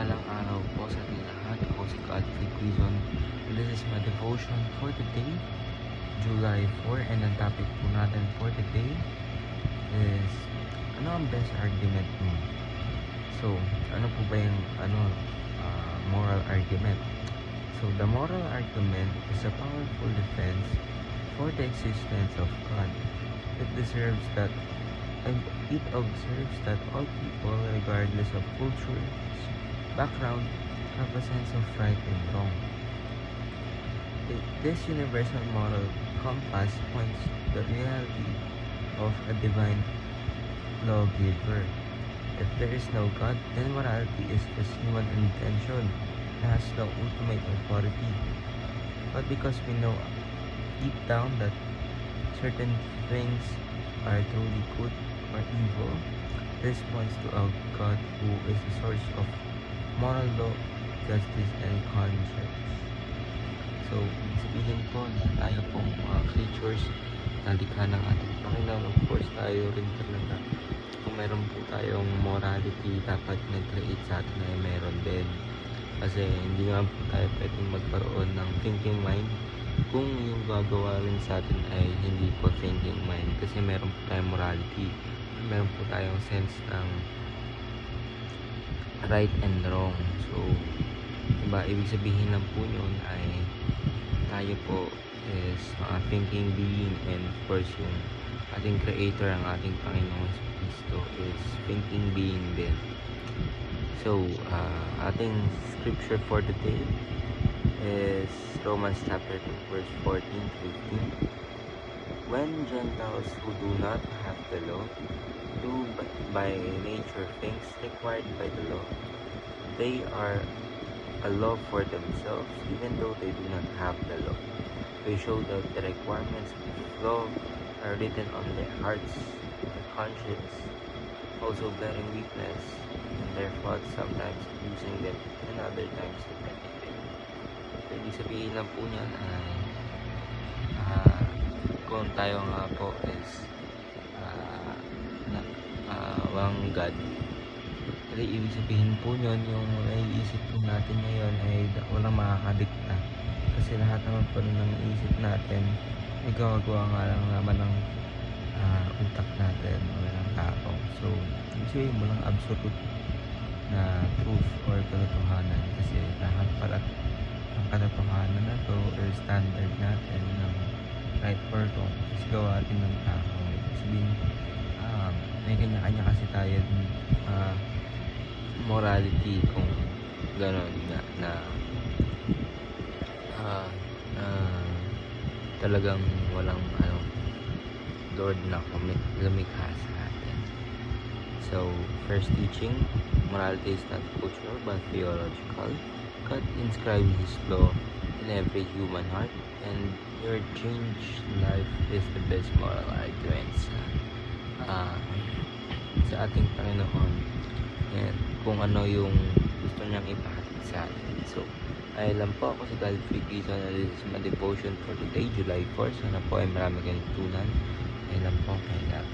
Mapagpalang araw po sa ating lahat. Ako si Godfrey Quizon. This is my devotion for today, July 4. And ang topic po natin for today is, ano ang best argument mo? So, ano po ba yung moral argument? So, the moral argument is a powerful defense for the existence of God. It observes that all people, regardless of culture, background, have a sense of right and wrong. This universal moral compass points to the reality of a divine lawgiver. If there is no God, then morality is just human intention and has no ultimate authority. But because we know deep down that certain things are truly good or evil, this points to a God who is the source of moral law, justice, and conscience. So, sabihin po na tayo pong mga creatures na likha ng ating Panginoon. Of course, tayo rin talaga. Kung meron po tayong morality, dapat nag-create sa atin ay meron din. Kasi hindi naman po tayo pwedeng magkaroon ng thinking mind kung yung gagawa rin sa atin ay hindi po thinking mind. Kasi meron po tayong morality, meron po tayong sense ng right and wrong. So, diba, ibig sabihin lang po yun ay tayo po is thinking being, and of course yung ating creator, ang ating Panginoong Kristo is thinking being din. So, ating scripture for the day is Romans chapter 2 verse 14 to 15. When Gentiles who do not have the law do by nature things required by the law, they are a law for themselves, even though they do not have the law. They show that the requirements of law are written on their hearts, their conscience, also bearing witness in their thoughts, sometimes using them and other times repenting them. So, ibig sabihin lang po niyan ay kung tayo nga po is walang God, kasi ibig sabihin po yun, yung naiisip po natin ngayon ay walang makakadikta. Kasi lahat naman po ng iisip natin ay gagawa nga lang naman ng utak natin o ng tao. So, ibig sabihin mo lang absolute na truth or katotohanan. Kasi lahat pala ang katotohanan na to or standard natin ng right or wrong is gawa din ng tao. Ibig sabihin, may kanya-kanya kasi tayo morality kung gano'n na talagang walang Lord na lumikha sa atin. So, first teaching, morality is not cultural but theological. God inscribed His law in every human heart, and your changed life is the best moral argument sa ating Panginoon, and kung ano yung gusto niyang ipakita sa atin. So, ay lang po, ako si Godfrey Quizon, and this is my devotion for today, July 4. Sana po ay marami kayong tunan. Ay lang po, kay God.